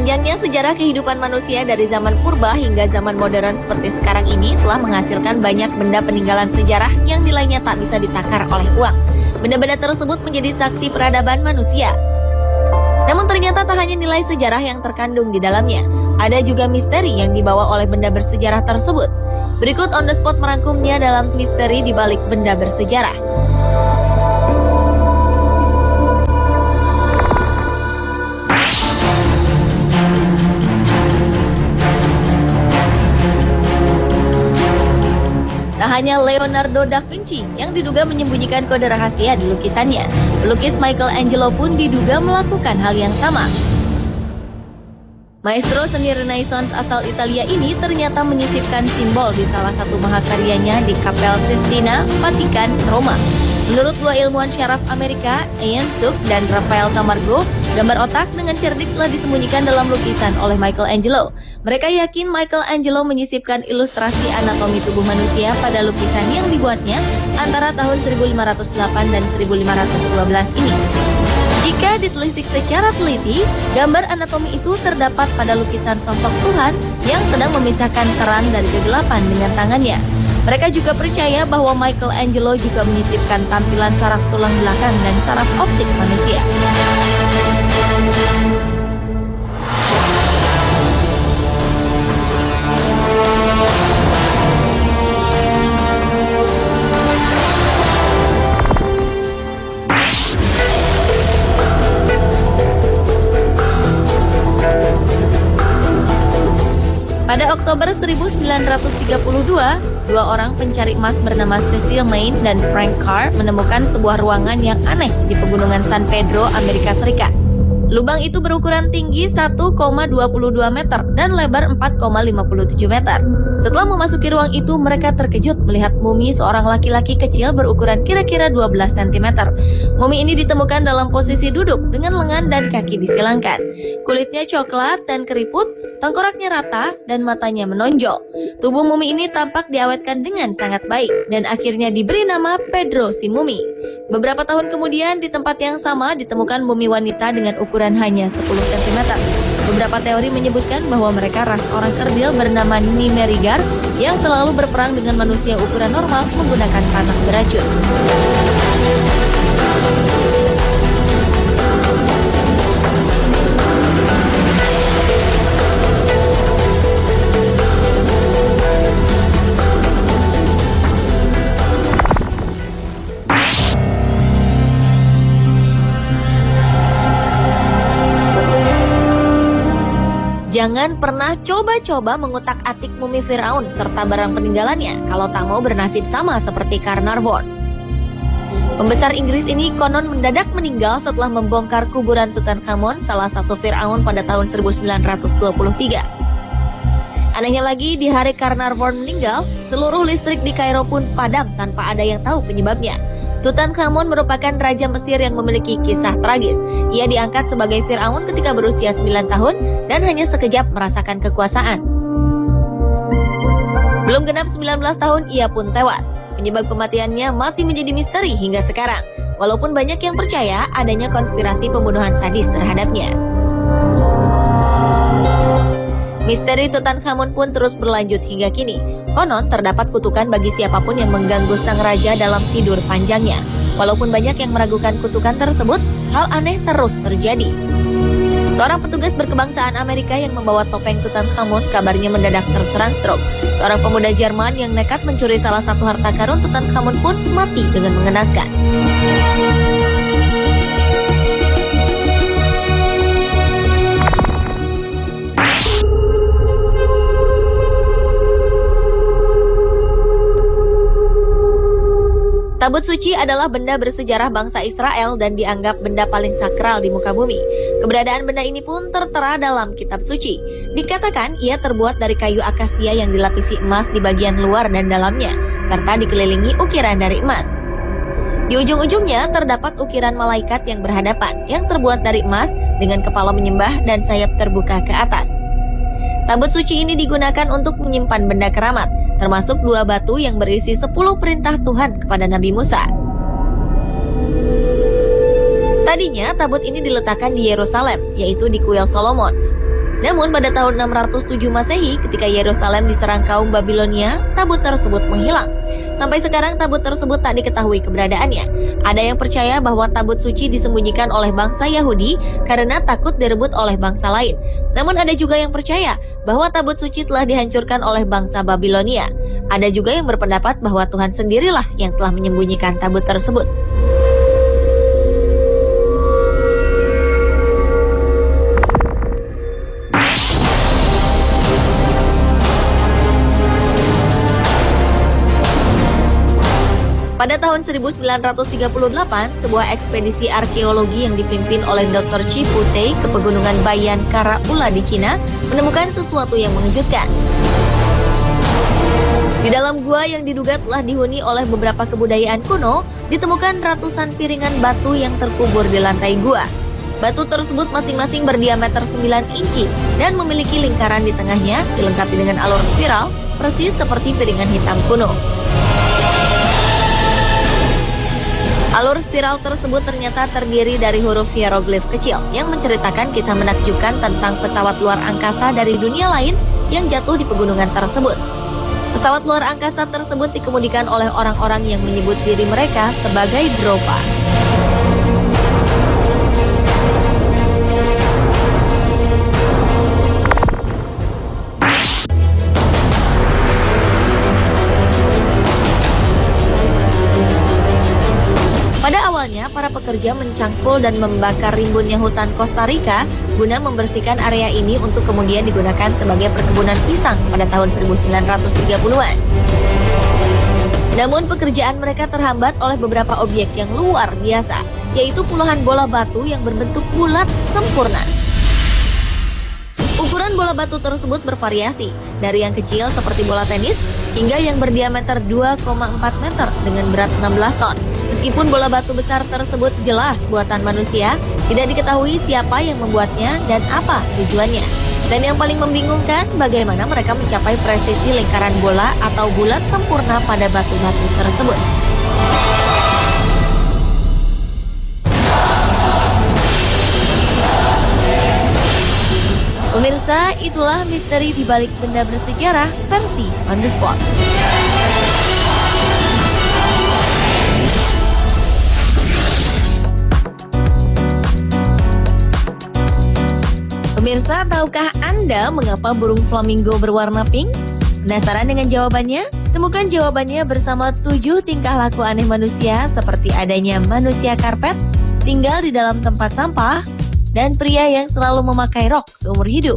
Panjangnya sejarah kehidupan manusia dari zaman purba hingga zaman modern seperti sekarang ini telah menghasilkan banyak benda peninggalan sejarah yang nilainya tak bisa ditakar oleh uang. Benda-benda tersebut menjadi saksi peradaban manusia. Namun ternyata tak hanya nilai sejarah yang terkandung di dalamnya, ada juga misteri yang dibawa oleh benda bersejarah tersebut. Berikut on the spot merangkumnya dalam misteri di balik benda bersejarah. Tak hanya Leonardo da Vinci yang diduga menyembunyikan kode rahasia di lukisannya, pelukis Michelangelo pun diduga melakukan hal yang sama. Maestro seni Renaissance asal Italia ini ternyata menyisipkan simbol di salah satu mahakaryanya di Kapel Sistina, Vatikan, Roma. Menurut dua ilmuwan syaraf Amerika, Ian Suk dan Rafael Camargo, gambar otak dengan cerdik telah disembunyikan dalam lukisan oleh Michelangelo. Mereka yakin Michelangelo menyisipkan ilustrasi anatomi tubuh manusia pada lukisan yang dibuatnya antara tahun 1508 dan 1512 ini. Jika ditelisik secara teliti, gambar anatomi itu terdapat pada lukisan sosok Tuhan yang sedang memisahkan terang dari kegelapan dengan tangannya. Mereka juga percaya bahwa Michelangelo juga menyisipkan tampilan saraf tulang belakang dan saraf optik manusia. Pada Oktober 1932, dua orang pencari emas bernama Cecil Main dan Frank Carr menemukan sebuah ruangan yang aneh di pegunungan San Pedro, Amerika Serikat. Lubang itu berukuran tinggi 1,22 meter dan lebar 4,57 meter. Setelah memasuki ruang itu, mereka terkejut melihat mumi seorang laki-laki kecil berukuran kira-kira 12 cm. Mumi ini ditemukan dalam posisi duduk dengan lengan dan kaki disilangkan. Kulitnya coklat dan keriput, tengkoraknya rata, dan matanya menonjol. Tubuh mumi ini tampak diawetkan dengan sangat baik dan akhirnya diberi nama Pedro si Mumi. Beberapa tahun kemudian di tempat yang sama ditemukan mumi wanita dengan ukuran hanya 10 cm. Beberapa teori menyebutkan bahwa mereka ras orang kerdil bernama Nimerigar yang selalu berperang dengan manusia ukuran normal menggunakan panah beracun. Jangan pernah coba-coba mengutak-atik mumi Firaun serta barang peninggalannya kalau tak mau bernasib sama seperti Carnarvon. Pembesar Inggris ini konon mendadak meninggal setelah membongkar kuburan Tutankhamun, salah satu Firaun pada tahun 1923. Anehnya lagi, di hari Carnarvon meninggal, seluruh listrik di Kairo pun padam tanpa ada yang tahu penyebabnya. Tutankhamun merupakan raja Mesir yang memiliki kisah tragis. Ia diangkat sebagai Firaun ketika berusia 9 tahun dan hanya sekejap merasakan kekuasaan. Belum genap 19 tahun, ia pun tewas. Penyebab kematiannya masih menjadi misteri hingga sekarang, walaupun banyak yang percaya adanya konspirasi pembunuhan sadis terhadapnya. Misteri Tutankhamun pun terus berlanjut hingga kini. Konon terdapat kutukan bagi siapapun yang mengganggu sang raja dalam tidur panjangnya. Walaupun banyak yang meragukan kutukan tersebut, hal aneh terus terjadi. Seorang petugas berkebangsaan Amerika yang membawa topeng Tutankhamun kabarnya mendadak terserang stroke. Seorang pemuda Jerman yang nekat mencuri salah satu harta karun Tutankhamun pun mati dengan mengenaskan. Tabut suci adalah benda bersejarah bangsa Israel dan dianggap benda paling sakral di muka bumi. Keberadaan benda ini pun tertera dalam kitab suci. Dikatakan ia terbuat dari kayu akasia yang dilapisi emas di bagian luar dan dalamnya, serta dikelilingi ukiran dari emas. Di ujung-ujungnya terdapat ukiran malaikat yang berhadapan, yang terbuat dari emas dengan kepala menyembah dan sayap terbuka ke atas. Tabut suci ini digunakan untuk menyimpan benda keramat, termasuk 2 batu yang berisi 10 perintah Tuhan kepada Nabi Musa. Tadinya tabut ini diletakkan di Yerusalem, yaitu di Kuil Solomon. Namun pada tahun 607 Masehi, ketika Yerusalem diserang kaum Babilonia, tabut tersebut menghilang. Sampai sekarang tabut tersebut tak diketahui keberadaannya. Ada yang percaya bahwa tabut suci disembunyikan oleh bangsa Yahudi karena takut direbut oleh bangsa lain. Namun ada juga yang percaya bahwa tabut suci telah dihancurkan oleh bangsa Babilonia. Ada juga yang berpendapat bahwa Tuhan sendirilah yang telah menyembunyikan tabut tersebut. Pada tahun 1938, sebuah ekspedisi arkeologi yang dipimpin oleh Dr. Chipute ke pegunungan Bayan Karaula di Cina menemukan sesuatu yang mengejutkan. Di dalam gua yang diduga telah dihuni oleh beberapa kebudayaan kuno, ditemukan ratusan piringan batu yang terkubur di lantai gua. Batu tersebut masing-masing berdiameter 9 inci dan memiliki lingkaran di tengahnya, dilengkapi dengan alur spiral, persis seperti piringan hitam kuno. Alur spiral tersebut ternyata terdiri dari huruf hieroglif kecil yang menceritakan kisah menakjubkan tentang pesawat luar angkasa dari dunia lain yang jatuh di pegunungan tersebut. Pesawat luar angkasa tersebut dikemudikan oleh orang-orang yang menyebut diri mereka sebagai Dropa. Pada awalnya, para pekerja mencangkul dan membakar rimbunnya hutan Costa Rica guna membersihkan area ini untuk kemudian digunakan sebagai perkebunan pisang pada tahun 1930-an. Namun pekerjaan mereka terhambat oleh beberapa objek yang luar biasa, yaitu puluhan bola batu yang berbentuk bulat sempurna. Ukuran bola batu tersebut bervariasi, dari yang kecil seperti bola tenis hingga yang berdiameter 2,4 meter dengan berat 16 ton. Meskipun bola batu besar tersebut jelas buatan manusia, tidak diketahui siapa yang membuatnya dan apa tujuannya. Dan yang paling membingungkan, bagaimana mereka mencapai presisi lingkaran bola atau bulat sempurna pada batu-batu tersebut. Pemirsa, itulah misteri di balik benda bersejarah versi On The Spot. Pemirsa, tahukah Anda mengapa burung flamingo berwarna pink? Penasaran dengan jawabannya? Temukan jawabannya bersama 7 tingkah laku aneh manusia seperti adanya manusia karpet, tinggal di dalam tempat sampah, dan pria yang selalu memakai rok seumur hidup.